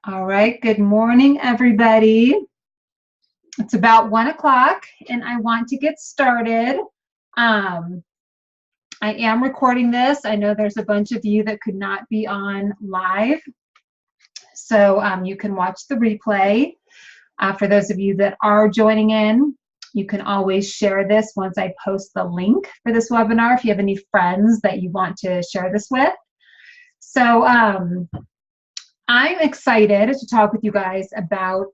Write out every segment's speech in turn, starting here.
All right, good morning, everybody. It's about 1 o'clock and I want to get started. I am recording this. I know there's a bunch of you that could not be on live, so you can watch the replay. For those of you that are joining in, you can always share this once I post the link for this webinar if you have any friends that you want to share this with. So I'm excited to talk with you guys about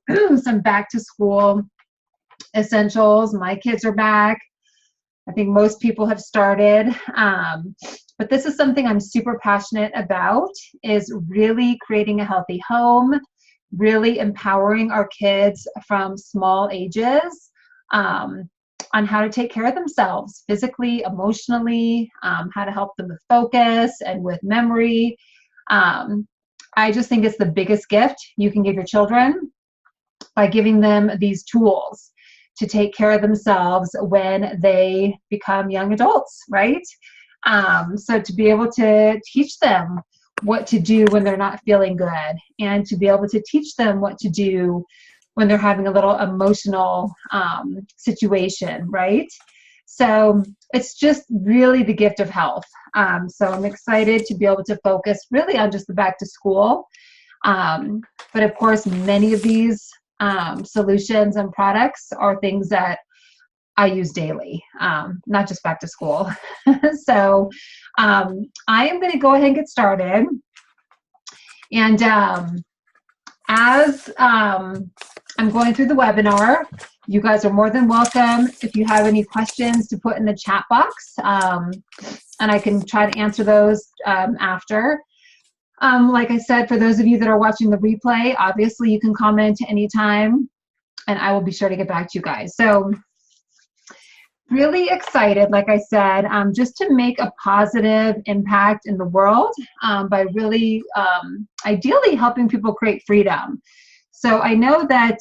some back to school essentials. My kids are back. I think most people have started. But this is something I'm super passionate about, is really creating a healthy home, really empowering our kids from small ages on how to take care of themselves physically, emotionally, how to help them with focus and with memory. I just think it's the biggest gift you can give your children, by giving them these tools to take care of themselves when they become young adults, right? So to be able to teach them what to do when they're not feeling good, and to be able to teach them what to do when they're having a little emotional situation, right? So it's just really the gift of health. So I'm excited to be able to focus really on just the back to school. But of course, many of these solutions and products are things that I use daily, not just back to school. So I am going to go ahead and get started. And as I'm going through the webinar, you guys are more than welcome, if you have any questions, to put in the chat box, and I can try to answer those after. Like I said, for those of you that are watching the replay, obviously you can comment anytime, and I will be sure to get back to you guys. So really excited, like I said, just to make a positive impact in the world by really, ideally, helping people create freedom. So I know that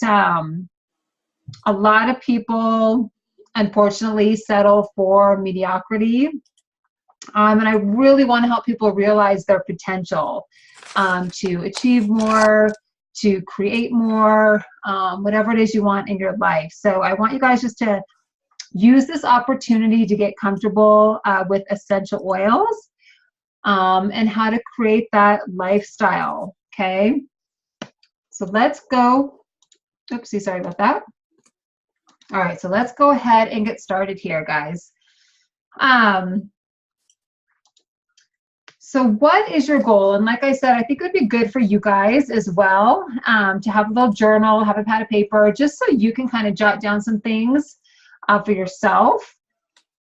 a lot of people, unfortunately, settle for mediocrity. And I really want to help people realize their potential to achieve more, to create more, whatever it is you want in your life. So I want you guys just to use this opportunity to get comfortable with essential oils and how to create that lifestyle, okay? So let's go. Oopsie, sorry about that. All right, so let's go ahead and get started here, guys. So what is your goal? And like I said, I think it would be good for you guys as well to have a little journal, have a pad of paper, just so you can kind of jot down some things for yourself.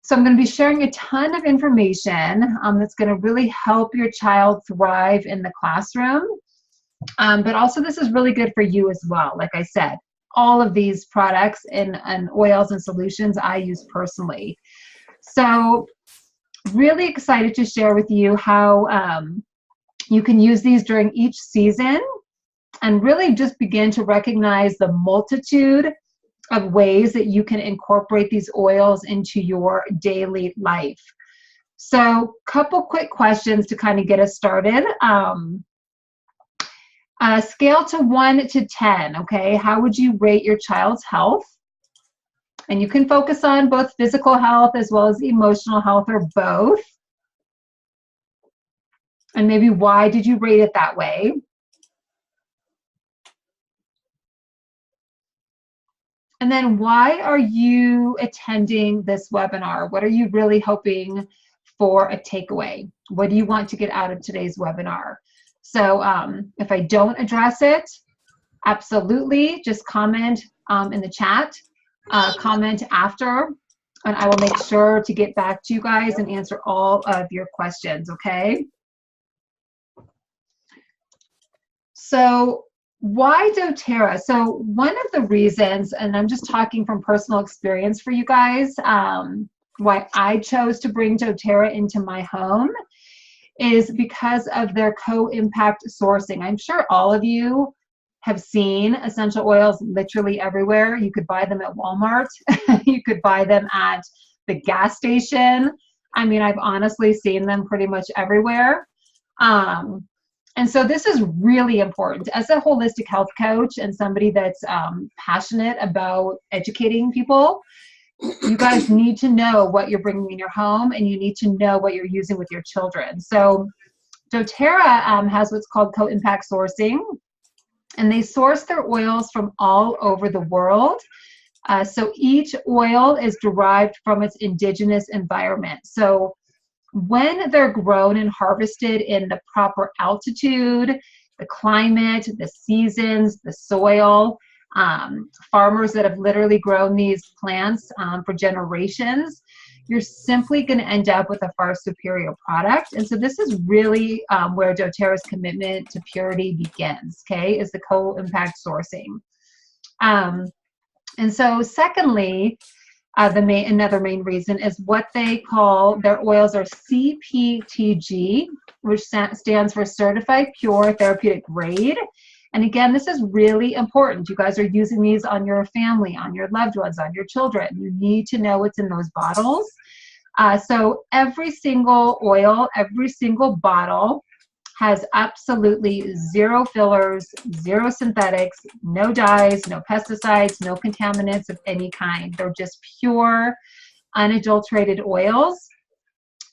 So I'm going to be sharing a ton of information that's going to really help your child thrive in the classroom. But also this is really good for you as well. Like I said, all of these products and oils and solutions I use personally. So really excited to share with you how you can use these during each season and really just begin to recognize the multitude of ways that you can incorporate these oils into your daily life. So couple quick questions to kind of get us started. Scale to 1 to 10, okay? How would you rate your child's health? And you can focus on both physical health as well as emotional health, or both. And maybe why did you rate it that way? And then why are you attending this webinar? What are you really hoping for a takeaway? What do you want to get out of today's webinar? So if I don't address it, absolutely just comment in the chat. Comment after, and I will make sure to get back to you guys and answer all of your questions, okay? So why doTERRA? So one of the reasons, and I'm just talking from personal experience for you guys, why I chose to bring doTERRA into my home is because of their co-impact sourcing. I'm sure all of you have seen essential oils literally everywhere. You could buy them at Walmart. You could buy them at the gas station. I mean, I've honestly seen them pretty much everywhere. And so this is really important. As a holistic health coach and somebody that's passionate about educating people, you guys need to know what you're bringing in your home, and you need to know what you're using with your children. So doTERRA has what's called co-impact sourcing, and they source their oils from all over the world. So each oil is derived from its indigenous environment. So when they're grown and harvested in the proper altitude, the climate, the seasons, the soil, farmers that have literally grown these plants for generations, you're simply going to end up with a far superior product. And so this is really where doTERRA's commitment to purity begins, okay, is the co-impact sourcing. And so secondly, another main reason is what they call their oils are CPTG, which stands for Certified Pure Therapeutic Grade. And again, this is really important. You guys are using these on your family, on your loved ones, on your children. You need to know what's in those bottles. So every single oil, every single bottle has absolutely zero fillers, zero synthetics, no dyes, no pesticides, no contaminants of any kind. They're just pure, unadulterated oils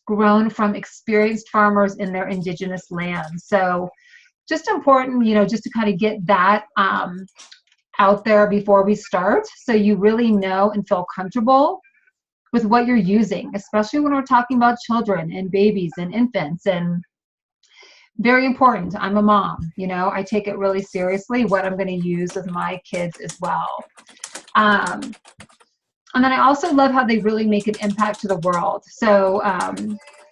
grown from experienced farmers in their indigenous lands. So just important, you know, just to kind of get that out there before we start, so you really know and feel comfortable with what you're using, especially when we're talking about children and babies and infants. And very important, I'm a mom, you know, I take it really seriously what I'm going to use with my kids as well. And then I also love how they really make an impact to the world. So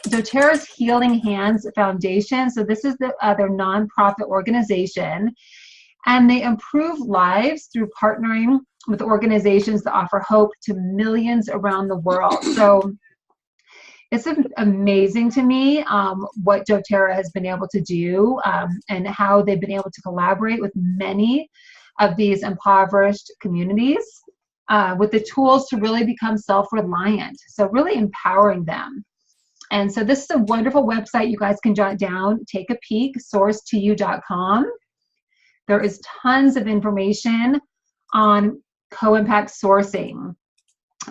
doTERRA's Healing Hands Foundation, so this is their nonprofit organization, and they improve lives through partnering with organizations that offer hope to millions around the world. So it's amazing to me what doTERRA has been able to do and how they've been able to collaborate with many of these impoverished communities with the tools to really become self-reliant. So really empowering them. And so this is a wonderful website you guys can jot down, take a peek, sourcetoyou.com. There is tons of information on co-impact sourcing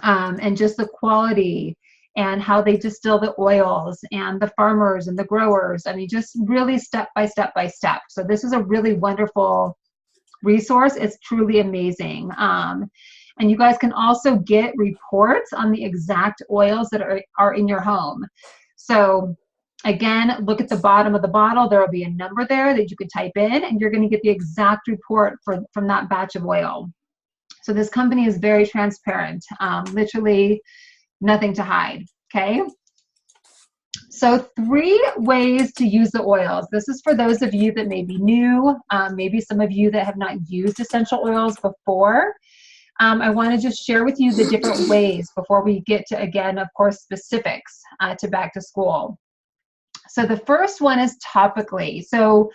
and just the quality and how they distill the oils and the farmers and the growers. I mean, just really step by step by step. So this is a really wonderful resource. It's truly amazing. And you guys can also get reports on the exact oils that are in your home. So again, look at the bottom of the bottle. There will be a number there that you can type in, and you're going to get the exact report from that batch of oil. So this company is very transparent, literally nothing to hide, okay? So 3 ways to use the oils. This is for those of you that may be new, maybe some of you that have not used essential oils before. I want to just share with you the different ways before we get to, again, of course, specifics to back to school. So the first one is topically. So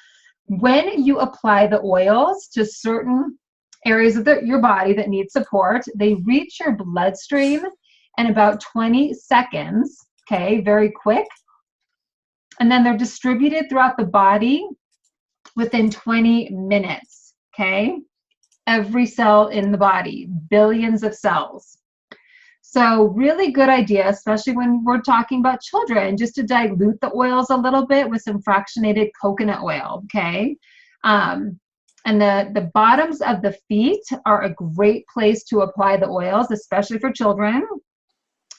when you apply the oils to certain areas of your body that need support, they reach your bloodstream in about 20 seconds, okay, very quick. And then they're distributed throughout the body within 20 minutes, okay? Every cell in the body, billions of cells. So really good idea, especially when we're talking about children, just to dilute the oils a little bit with some fractionated coconut oil, okay? And the bottoms of the feet are a great place to apply the oils, especially for children,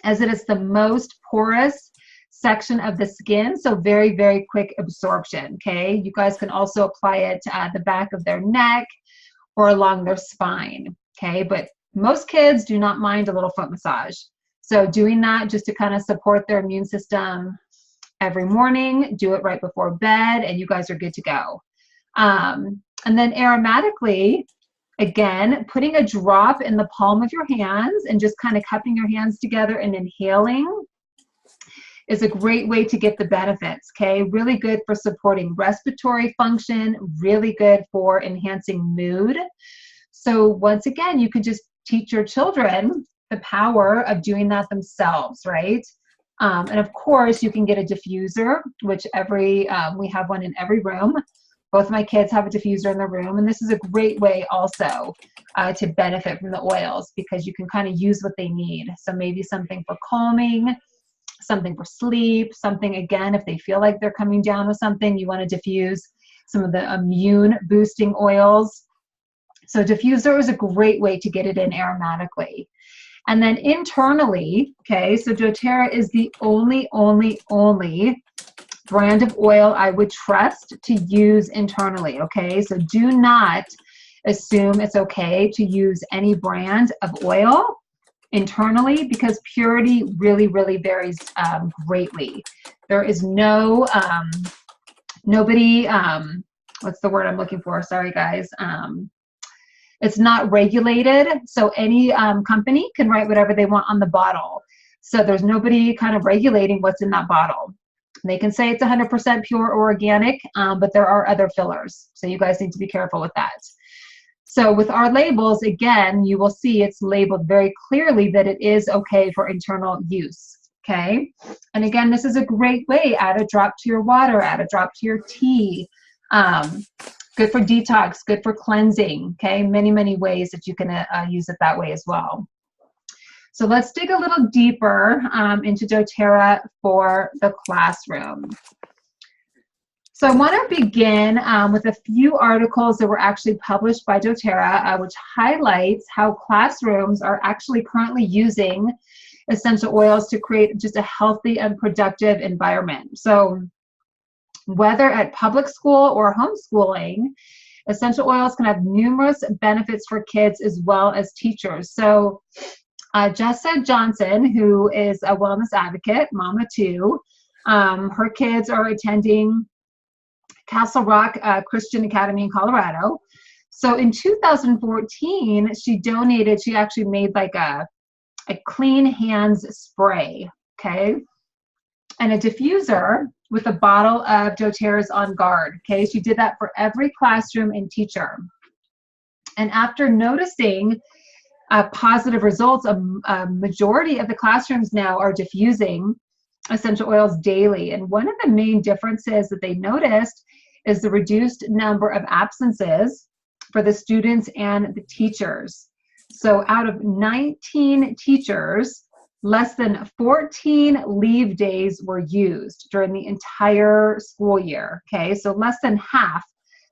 as it is the most porous section of the skin, so very, very quick absorption, okay? You guys can also apply it at the back of their neck or along their spine, okay? But most kids do not mind a little foot massage. So doing that just to kind of support their immune system every morning, do it right before bed, and you guys are good to go. And then aromatically, again, putting a drop in the palm of your hands and just kind of cupping your hands together and inhaling is a great way to get the benefits, okay? Really good for supporting respiratory function, really good for enhancing mood. So once again, you could just teach your children the power of doing that themselves, right? And of course, you can get a diffuser, which we have one in every room. Both my kids have a diffuser in the room, and this is a great way also to benefit from the oils, because you can kind of use what they need. So maybe something for calming, something for sleep, something, again, if they feel like they're coming down with something, you want to diffuse some of the immune boosting oils. So diffuser is a great way to get it in aromatically. And then internally, okay, so doTERRA is the only brand of oil I would trust to use internally, okay? So do not assume it's okay to use any brand of oil internally, because purity really, really varies greatly. There is no, what's the word I'm looking for? Sorry, guys. It's not regulated, so any company can write whatever they want on the bottle. So there's nobody kind of regulating what's in that bottle. They can say it's 100% pure or organic, but there are other fillers. So you guys need to be careful with that. So with our labels, again, you will see it's labeled very clearly that it is okay for internal use, okay? And again, this is a great way. Add a drop to your water, add a drop to your tea. Good for detox, good for cleansing, okay? Many, many ways that you can use it that way as well. So let's dig a little deeper into doTERRA for the classroom. So I want to begin with a few articles that were actually published by doTERRA, which highlights how classrooms are actually currently using essential oils to create just a healthy and productive environment. So whether at public school or homeschooling, essential oils can have numerous benefits for kids as well as teachers. So Jessa Johnson, who is a wellness advocate, mama too, her kids are attending Castle Rock Christian Academy in Colorado. So in 2014, she actually made like a clean hands spray, okay? And a diffuser with a bottle of doTERRA's On Guard, okay? She did that for every classroom and teacher. And after noticing positive results, a majority of the classrooms now are diffusing essential oils daily. And one of the main differences that they noticed is the reduced number of absences for the students and the teachers. So out of 19 teachers, less than 14 leave days were used during the entire school year, okay? So less than half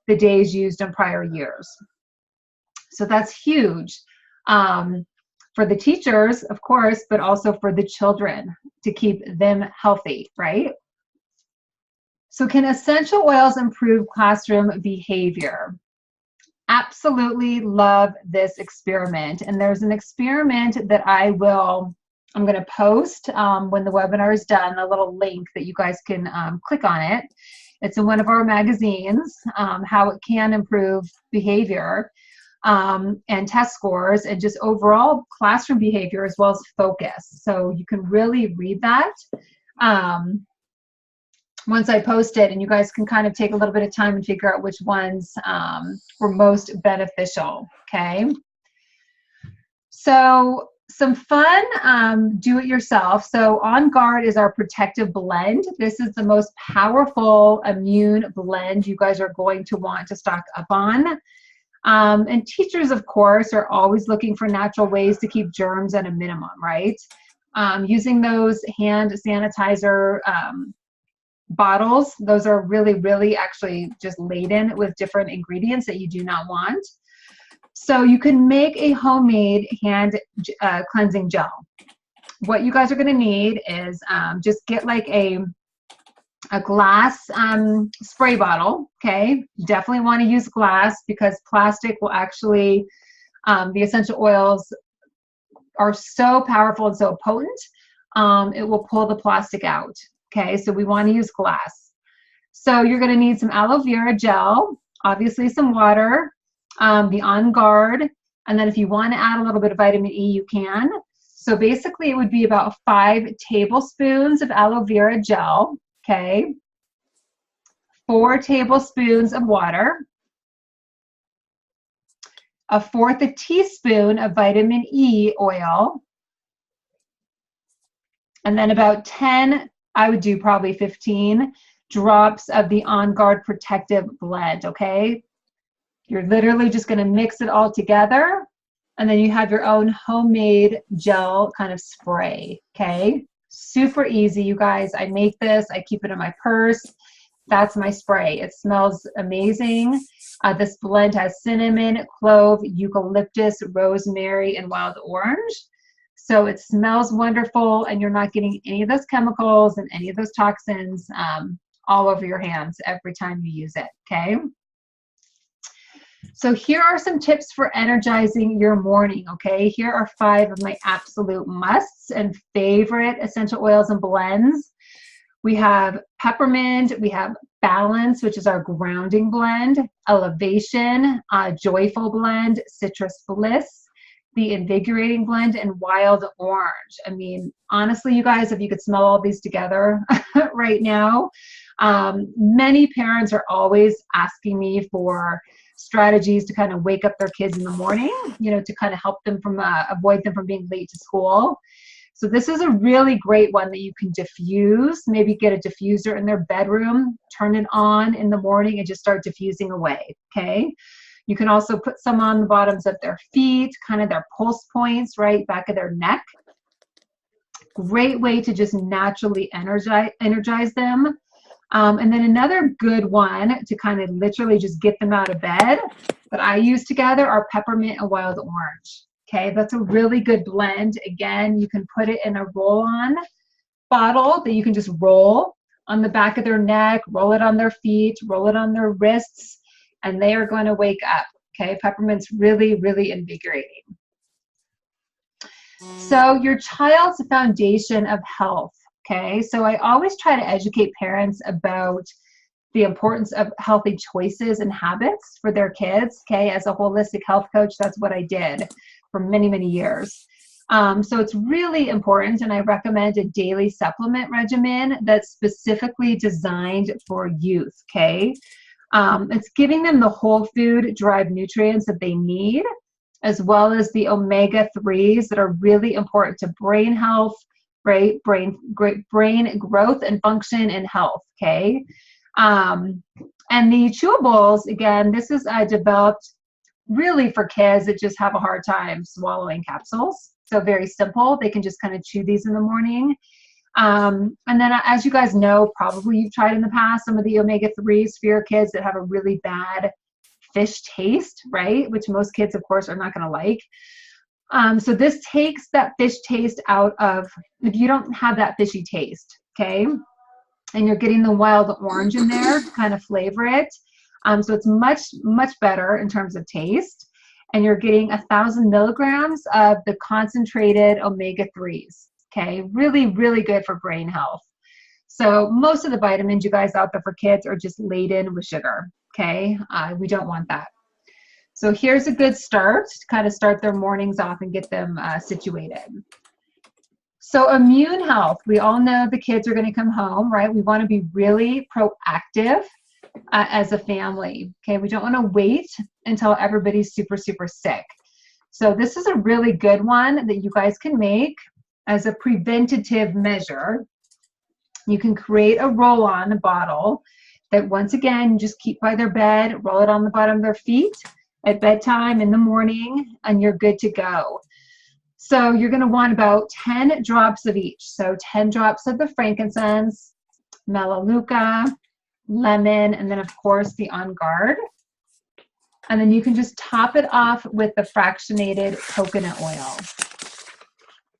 the days used in prior years. So that's huge for the teachers, of course, but also for the children to keep them healthy, right? So can essential oils improve classroom behavior? Absolutely love this experiment. And there's an experiment that I'm going to post when the webinar is done, a little link that you guys can click on it. It's in one of our magazines, how it can improve behavior and test scores and just overall classroom behavior as well as focus. So you can really read that once I post it, and you guys can kind of take a little bit of time and figure out which ones were most beneficial, okay? So some fun do-it-yourself. So On Guard is our protective blend. This is the most powerful immune blend you guys are going to want to stock up on. And teachers, of course, are always looking for natural ways to keep germs at a minimum, right? Using those hand sanitizer bottles, those are really, really actually just laden with different ingredients that you do not want. So you can make a homemade hand cleansing gel. What you guys are going to need is just get like a glass spray bottle, okay? You definitely want to use glass because plastic will actually, the essential oils are so powerful and so potent, it will pull the plastic out, okay? So we want to use glass. So you're going to need some aloe vera gel, obviously some water, the On Guard, and then if you want to add a little bit of vitamin E, you can. So basically it would be about 5 tablespoons of aloe vera gel, okay? 4 tablespoons of water, 1/4 teaspoon of vitamin E oil, And then about 10, I would do probably 15 drops of the On Guard Protective Blend, okay? You're literally just gonna mix it all together, and then you have your own homemade gel kind of spray, okay? Super easy, you guys. I make this, I keep it in my purse. That's my spray. It smells amazing. This blend has cinnamon, clove, eucalyptus, rosemary, and wild orange. So it smells wonderful, and you're not getting any of those chemicals and any of those toxins all over your hands every time you use it, okay? So here are some tips for energizing your morning, okay? Here are 5 of my absolute musts and favorite essential oils and blends. We have peppermint, we have balance, which is our grounding blend, elevation, joyful blend, citrus bliss, the invigorating blend, and wild orange. I mean, honestly, you guys, if you could smell all these together right now, many parents are always asking me for strategies to kind of wake up their kids in the morning, you know, to kind of help them from avoid them from being late to school. So this is a really great one that you can diffuse, maybe get a diffuser in their bedroom, turn it on in the morning and just start diffusing away, okay? You can also put some on the bottoms of their feet, kind of their pulse points, right, back of their neck. Great way to just naturally energize them. And then another good one to kind of literally just get them out of bed that I use together are peppermint and wild orange. Okay, that's a really good blend. Again, you can put it in a roll-on bottle that you can just roll on the back of their neck, roll it on their feet, roll it on their wrists, and they are going to wake up. Okay, peppermint's really, really invigorating. So your child's foundation of health. Okay, so I always try to educate parents about the importance of healthy choices and habits for their kids. Okay, as a holistic health coach, that's what I did for many, many years. So it's really important, and I recommend a daily supplement regimen that's specifically designed for youth, okay? It's giving them the whole food derived nutrients that they need, as well as the omega-3s that are really important to brain health, right? Brain growth and function and health, okay? And the chewables, again, this is developed really for kids that just have a hard time swallowing capsules. So very simple. They can just kind of chew these in the morning. And then as you guys know, probably you've tried in the past some of the omega-3s for your kids that have a really bad fish taste, right? Which most kids, of course, are not going to like. So this takes that fish taste out of, if you don't have that fishy taste, okay? And you're getting the wild orange in there to kind of flavor it. So it's much, much better in terms of taste. And you're getting 1,000 milligrams of the concentrated omega-3s. Okay, really, really good for brain health. So most of the vitamins you guys out there for kids are just laden with sugar. Okay, we don't want that. So here's a good start to kind of start their mornings off and get them situated. So immune health, we all know the kids are going to come home, right? We want to be really proactive as a family. Okay, we don't want to wait until everybody's super, super sick. So this is a really good one that you guys can make as a preventative measure. You can create a roll-on bottle that, once again, just keep by their bed, roll it on the bottom of their feet at bedtime in the morning, and you're good to go. So you're going to want about 10 drops of each. So 10 drops of the frankincense, melaleuca, lemon, and then of course the On Guard. And then you can just top it off with the fractionated coconut oil.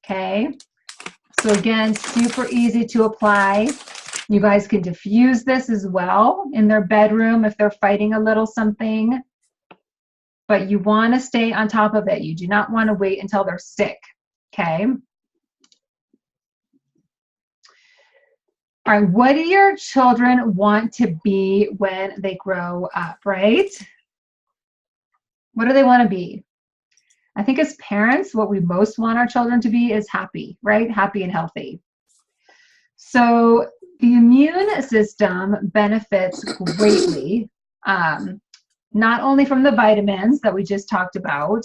Okay, so again, super easy to apply. You guys can diffuse this as well in their bedroom if they're fighting a little something, but you want to stay on top of it. You do not want to wait until they're sick, okay? All right, what do your children want to be when they grow up, right? What do they want to be? I think as parents, what we most want our children to be is happy, right? Happy and healthy. So the immune system benefits greatly, not only from the vitamins that we just talked about,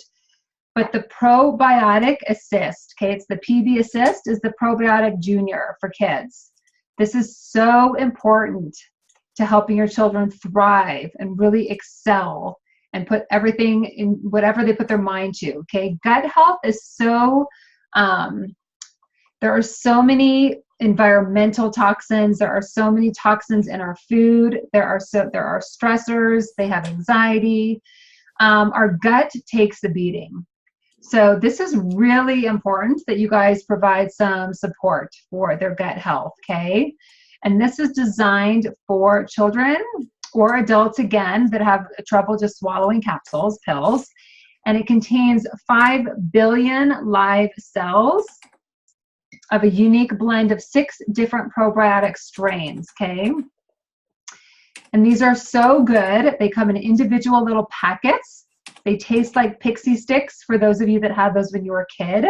but the probiotic assist, okay, it's the PB assist, is the probiotic junior for kids. This is so important to helping your children thrive and really excel and put everything in whatever they put their mind to, okay? Gut health is so, there are so many environmental toxins, there are so many toxins in our food, there are stressors, they have anxiety. Our gut takes the beating. So this is really important that you guys provide some support for their gut health, okay? And this is designed for children or adults, again, that have trouble just swallowing capsules, pills. And it contains 5 billion live cells of a unique blend of 6 different probiotic strains, okay? And these are so good. They come in individual little packets. They taste like pixie sticks for those of you that had those when you were a kid.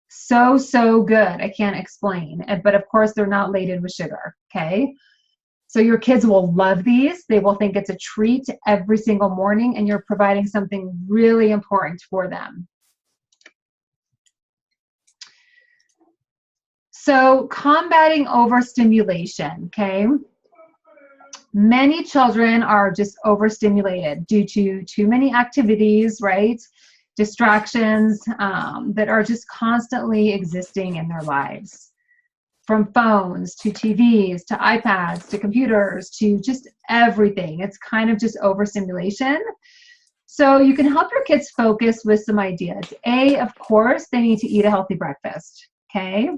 So, so good. I can't explain. But of course, they're not laden with sugar, okay? So your kids will love these. They will think it's a treat every single morning, and you're providing something really important for them. So combating overstimulation, okay? Many children are just overstimulated due to too many activities, right? Distractions that are just constantly existing in their lives. From phones to TVs to iPads to computers to just everything. It's kind of just overstimulation. So you can help your kids focus with some ideas. Of course, they need to eat a healthy breakfast, okay?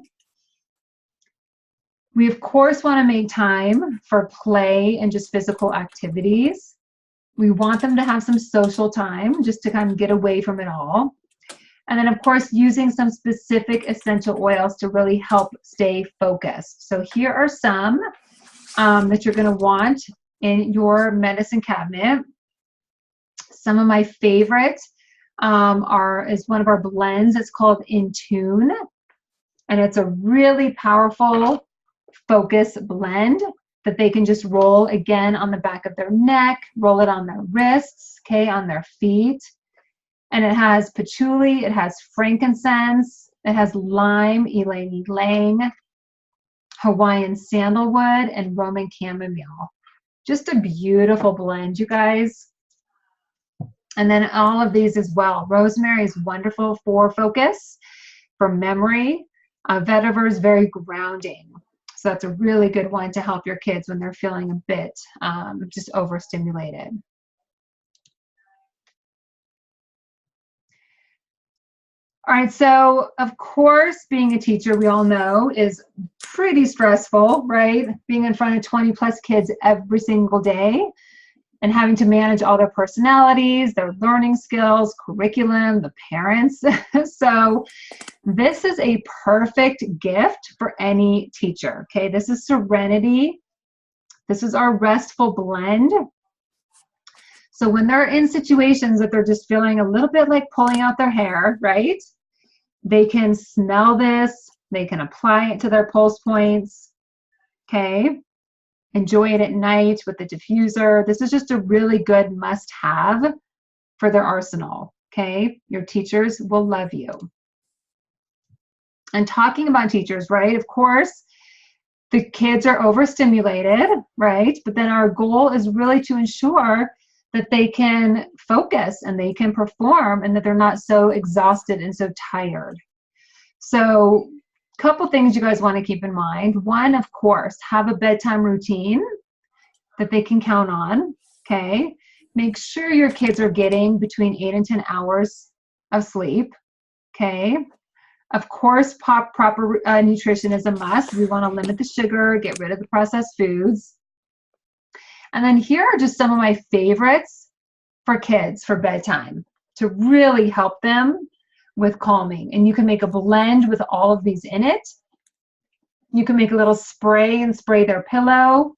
We, of course, want to make time for play and just physical activities. We want them to have some social time just to kind of get away from it all. And then, of course, using some specific essential oils to really help stay focused. So here are some that you're going to want in your medicine cabinet. Some of my favorites is one of our blends. It's called In Tune. And it's a really powerful focus blend that they can just roll again on the back of their neck, roll it on their wrists, okay, on their feet. And it has patchouli, it has frankincense, it has lime, ylang ylang, Hawaiian sandalwood, and Roman chamomile. Just a beautiful blend, you guys. And then all of these as well. Rosemary is wonderful for focus, for memory. Vetiver is very grounding. So that's a really good one to help your kids when they're feeling a bit just overstimulated. All right, so of course, being a teacher, we all know, is pretty stressful, right? Being in front of 20 plus kids every single day and having to manage all their personalities, their learning skills, curriculum, the parents. So this is a perfect gift for any teacher, okay? This is Serenity. This is our restful blend. So when they're in situations that they're just feeling a little bit like pulling out their hair, right? They can smell this, they can apply it to their pulse points, okay? Enjoy it at night with the diffuser. This is just a really good must-have for their arsenal, okay? Your teachers will love you. And talking about teachers, right? Of course, the kids are overstimulated, right? But then our goal is really to ensure that they can focus and they can perform and that they're not so exhausted and so tired. So a couple things you guys want to keep in mind. One, of course, have a bedtime routine that they can count on, okay? Make sure your kids are getting between 8 and 10 hours of sleep, okay? Of course, proper nutrition is a must. We want to limit the sugar, get rid of the processed foods. And then here are just some of my favorites for kids for bedtime to really help them with calming. And you can make a blend with all of these in it. You can make a little spray and spray their pillow.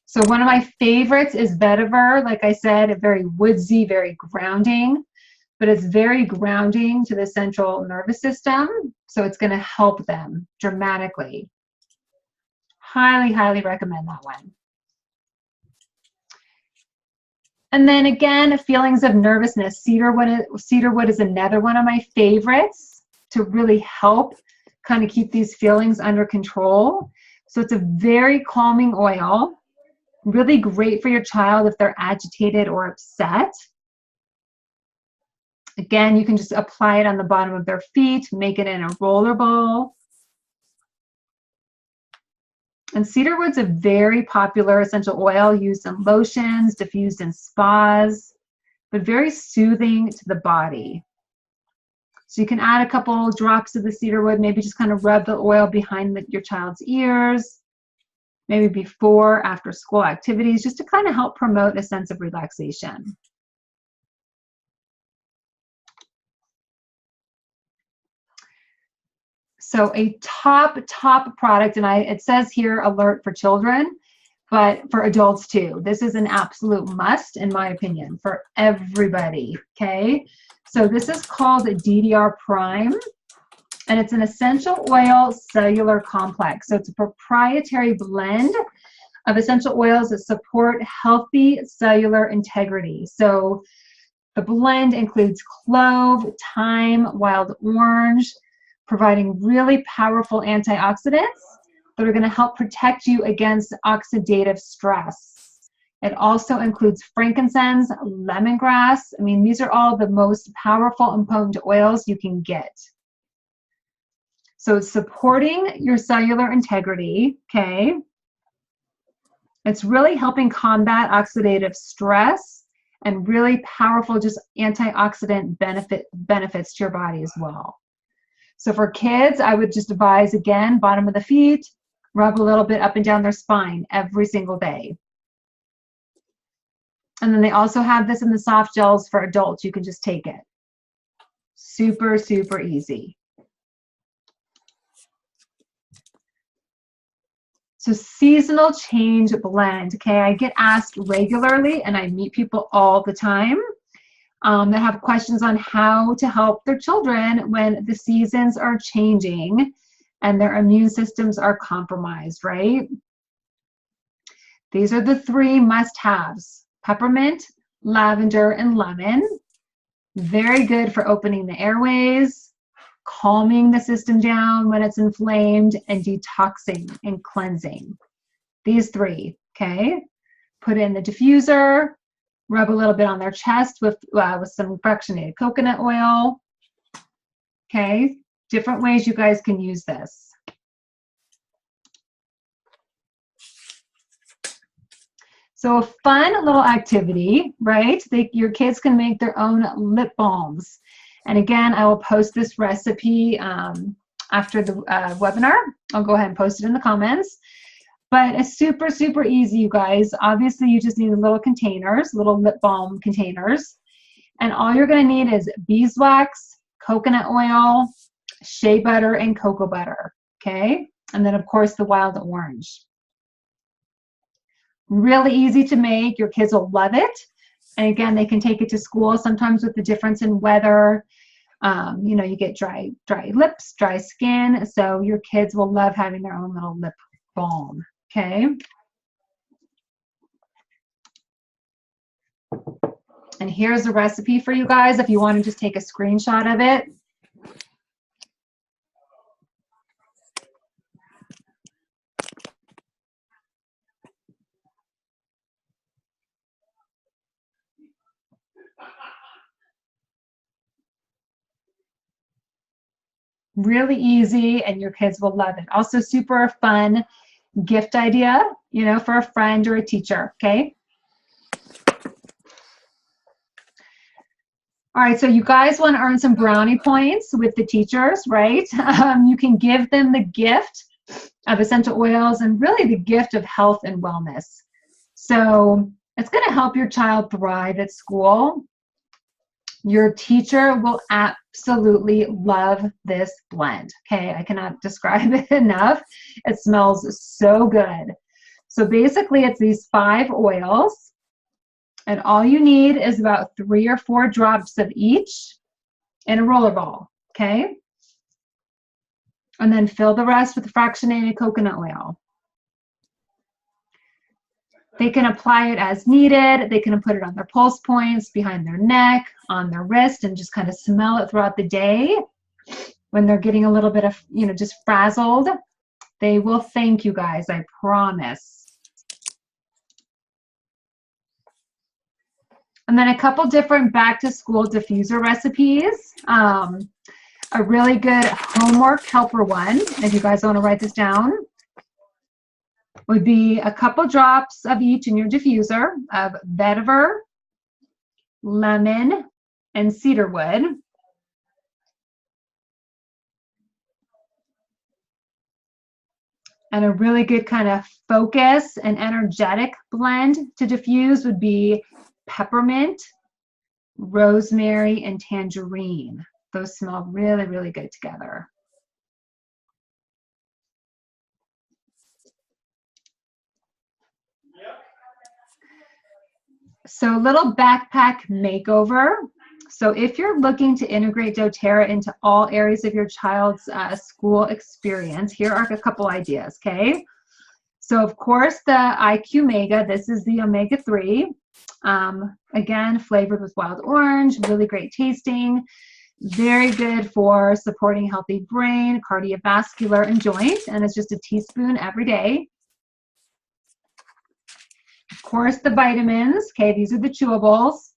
So one of my favorites is Vetiver. Like I said, very woodsy, very grounding, but it's very grounding to the central nervous system. So it's going to help them dramatically. Highly, highly recommend that one. And then again, feelings of nervousness. Cedarwood is another one of my favorites to really help kind of keep these feelings under control. So it's a very calming oil, really great for your child if they're agitated or upset. Again, you can just apply it on the bottom of their feet, make it in a roller ball. And cedarwood's a very popular essential oil used in lotions, diffused in spas, but very soothing to the body. So you can add a couple drops of the cedarwood, maybe just kind of rub the oil behind your child's ears, maybe before, after school activities, just to kind of help promote a sense of relaxation. So a top product, and it says here alert for children, but for adults too. This is an absolute must, in my opinion, for everybody, okay? So this is called DDR Prime, and it's an essential oil cellular complex. So it's a proprietary blend of essential oils that support healthy cellular integrity. So the blend includes clove, thyme, wild orange, providing really powerful antioxidants that are going to help protect you against oxidative stress. It also includes frankincense, lemongrass. I mean, these are all the most powerful and potent oils you can get. So it's supporting your cellular integrity, okay? It's really helping combat oxidative stress and really powerful just antioxidant benefits to your body as well. So for kids, I would just advise, again, bottom of the feet, rub a little bit up and down their spine every single day. And then they also have this in the soft gels for adults. You can just take it. Super, super easy. So seasonal change blend, okay? I get asked regularly, and I meet people all the time that have questions on how to help their children when the seasons are changing and their immune systems are compromised, right? These are the three must-haves: peppermint, lavender, and lemon. Very good for opening the airways, calming the system down when it's inflamed, and detoxing and cleansing. These three, okay? Put in the diffuser, rub a little bit on their chest with some fractionated coconut oil. Okay, different ways you guys can use this. So a fun little activity, right? Your kids can make their own lip balms. And again, I will post this recipe after the webinar. I'll go ahead and post it in the comments. But it's super, super easy, you guys. Obviously, you just need little containers, little lip balm containers. And all you're going to need is beeswax, coconut oil, shea butter, and cocoa butter, okay? And then, of course, the wild orange. Really easy to make. Your kids will love it. And again, they can take it to school. Sometimes with the difference in weather, you know, you get dry lips, dry skin. So your kids will love having their own little lip balm. Okay. And here's the recipe for you guys if you want to just take a screenshot of it. Really easy, and your kids will love it. Also super fun gift idea, you know, for a friend or a teacher, okay? All right, so you guys want to earn some brownie points with the teachers, right? You can give them the gift of essential oils and really the gift of health and wellness. So it's going to help your child thrive at school. Your teacher will absolutely love this blend, okay? I cannot describe it enough. It smells so good. So basically, it's these 5 oils, and all you need is about 3 or 4 drops of each in a roller ball, okay? And then fill the rest with fractionated coconut oil. They can apply it as needed. They can put it on their pulse points, behind their neck, on their wrist, and just kind of smell it throughout the day. When they're getting a little bit of, you know, just frazzled, they will thank you guys, I promise. And then a couple different back-to-school diffuser recipes. A really good homework helper one, if you guys want to write this down, would be a couple drops of each in your diffuser of vetiver, lemon, and cedarwood. And a really good kind of focus and energetic blend to diffuse would be peppermint, rosemary, and tangerine. Those smell really, really good together. So little backpack makeover. So if you're looking to integrate doTERRA into all areas of your child's school experience, here are a couple ideas, okay? So of course the IQ Mega, this is the omega-3. Again, flavored with wild orange, really great tasting. Very good for supporting healthy brain, cardiovascular, and joint, and it's just a teaspoon every day. Of course, the vitamins, okay, these are the chewables.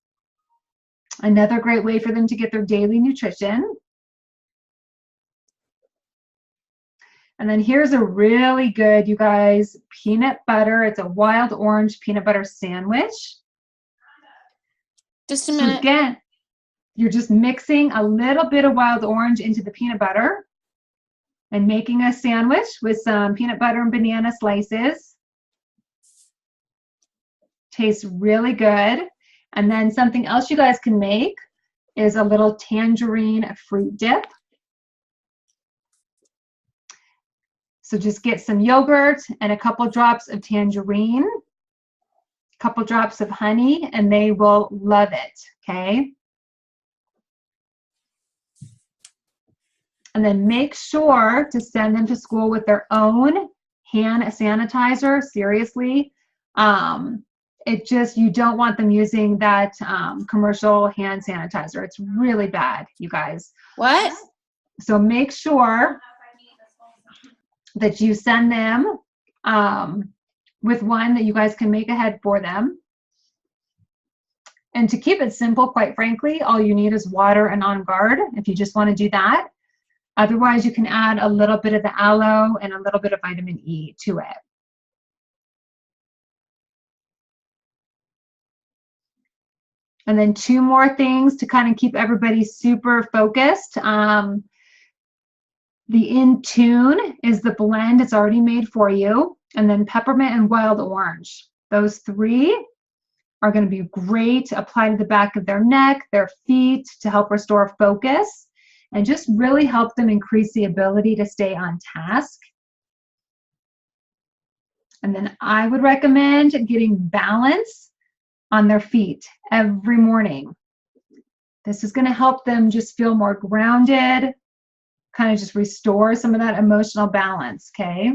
Another great way for them to get their daily nutrition. And then here's a really good, you guys, peanut butter. It's a wild orange peanut butter sandwich. Just a minute. So again, you're just mixing a little bit of wild orange into the peanut butter and making a sandwich with some peanut butter and banana slices. Tastes really good. And then something else you guys can make is a little tangerine fruit dip. So just get some yogurt and a couple drops of tangerine, a couple drops of honey, and they will love it, okay? And then make sure to send them to school with their own hand sanitizer, seriously. It just, you don't want them using that commercial hand sanitizer. It's really bad, you guys. What? So make sure that you send them with one that you guys can make ahead for them. And to keep it simple, quite frankly, all you need is water and On Guard if you just want to do that. Otherwise, you can add a little bit of the aloe and a little bit of vitamin E to it. And then two more things to kind of keep everybody super focused. The In Tune is the blend. It's already made for you. And then peppermint and wild orange. Those three are going to be great. Apply to the back of their neck, their feet to help restore focus and just really help them increase the ability to stay on task. And then I would recommend getting balance on their feet every morning. This is going to help them just feel more grounded, kind of just restore some of that emotional balance, okay?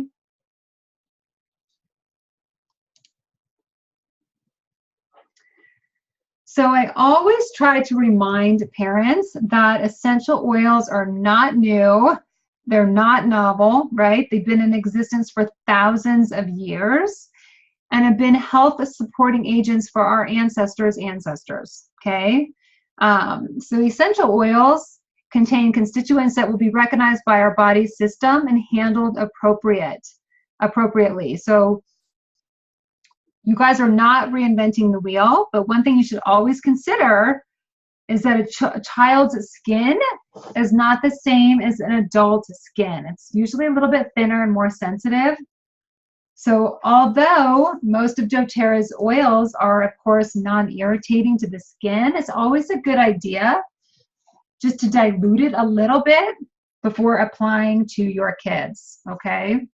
So I always try to remind parents that essential oils are not new. They're not novel, right? They've been in existence for thousands of years and have been health supporting agents for our ancestors' ancestors, okay? So essential oils contain constituents that will be recognized by our body system and handled appropriately. So you guys are not reinventing the wheel, but one thing you should always consider is that a child's skin is not the same as an adult's skin. It's usually a little bit thinner and more sensitive. So although most of doTERRA's oils are, of course, non-irritating to the skin, it's always a good idea just to dilute it a little bit before applying to your kids, okay?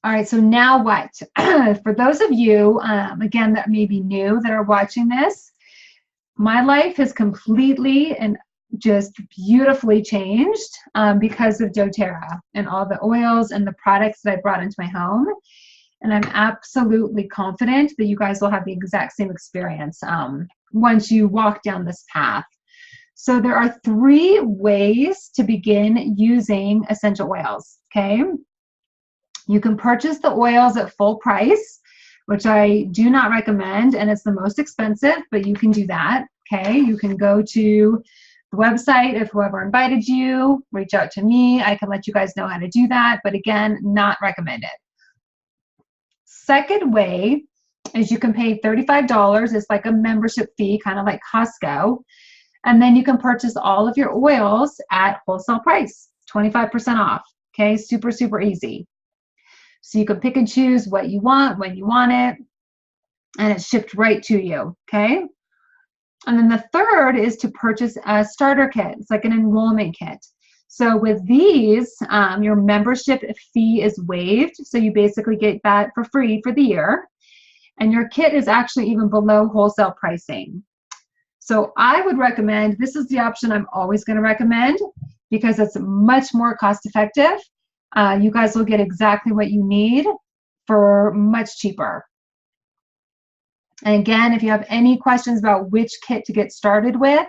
All right, so now what? For those of you, again, that may be new that are watching this, my life has completely and just beautifully changed because of doTERRA and all the oils and the products that I brought into my home. And I'm absolutely confident that you guys will have the exact same experience once you walk down this path. So there are 3 ways to begin using essential oils, okay? You can purchase the oils at full price, which I do not recommend, and it's the most expensive, but you can do that, okay? You can go to the website if whoever invited you, reach out to me. I can let you guys know how to do that, but again, not recommended. Second way is you can pay $35. It's like a membership fee, kind of like Costco. And then you can purchase all of your oils at wholesale price, 25% off. Okay, super, super easy. So you can pick and choose what you want, when you want it, and it's shipped right to you. Okay. And then the third is to purchase a starter kit. It's like an enrollment kit. So with these, your membership fee is waived. So you basically get that for free for the year. And your kit is actually even below wholesale pricing. So I would recommend, this is the option I'm always going to recommend because it's much more cost effective. You guys will get exactly what you need for much cheaper. And again, if you have any questions about which kit to get started with,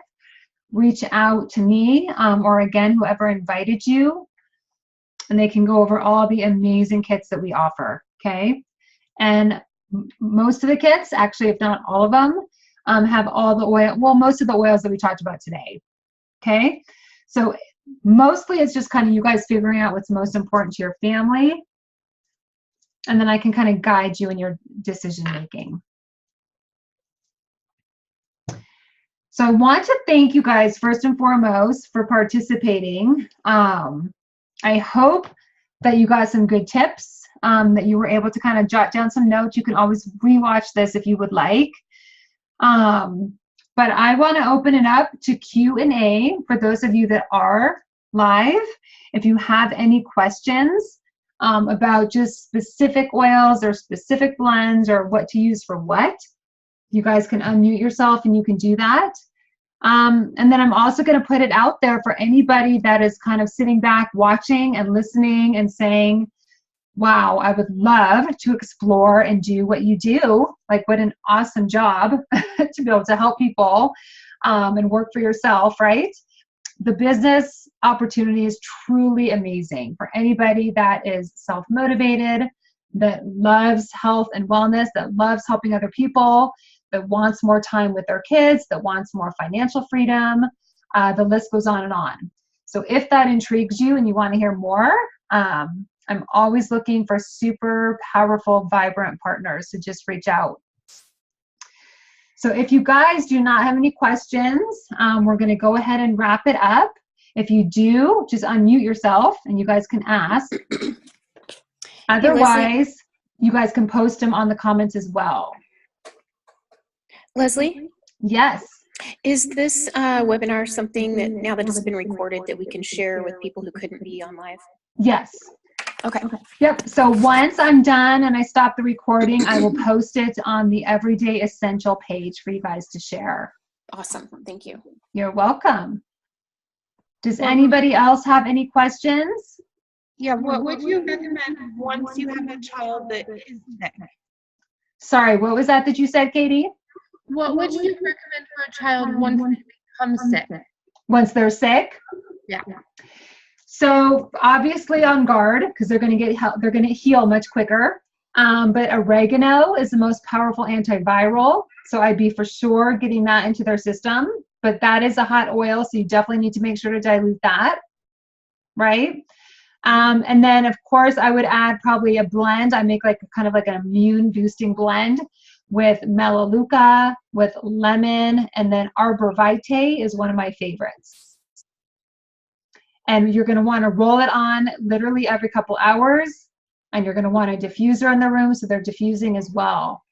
reach out to me or again, whoever invited you, and they can go over all the amazing kits that we offer, okay? And most of the kits, actually, if not all of them, have all the oil, well, most of the oils that we talked about today, okay? So mostly it's just kind of you guys figuring out what's most important to your family, and then I can kind of guide you in your decision making. So I want to thank you guys first and foremost for participating. I hope that you got some good tips, that you were able to kind of jot down some notes. You can always rewatch this if you would like. But I want to open it up to Q&A for those of you that are live. If you have any questions about just specific oils or specific blends or what to use for what, you guys can unmute yourself and you can do that. And then I'm also going to put it out there for anybody that is kind of sitting back watching and listening and saying, wow, I would love to explore and do what you do. Like, what an awesome job to be able to help people and work for yourself, right? The business opportunity is truly amazing for anybody that is self-motivated, that loves health and wellness, that loves helping other people, that wants more time with their kids, that wants more financial freedom. The list goes on and on. So if that intrigues you and you want to hear more, I'm always looking for super powerful, vibrant partners, so just reach out. So if you guys do not have any questions, we're going to go ahead and wrap it up. If you do, just unmute yourself and you guys can ask. Otherwise, you guys can post them on the comments as well. Leslie? Yes. Is this webinar something that, now that it's been recorded, that we can share with people who couldn't be on live? Yes. Okay. Yep. So once I'm done and I stop the recording, I will post it on the Everyday Essential page for you guys to share. Awesome. Thank you. You're welcome. Does anybody else have any questions? Yeah, what would you recommend once you have a child that is sick? Sorry, what was that you said, Katie? What would you recommend for a child once they become sick? Once they're sick? Yeah. So obviously on guard, because they're going to heal much quicker. But oregano is the most powerful antiviral, so I'd be for sure getting that into their system. But that is a hot oil, so you definitely need to make sure to dilute that, right? And then of course I would add probably a blend. I make like kind of like an immune boosting blend with melaleuca, with lemon, and then arbor vitae is one of my favorites. And you're going to want to roll it on literally every couple hours, and you're going to want a diffuser in the room so they're diffusing as well.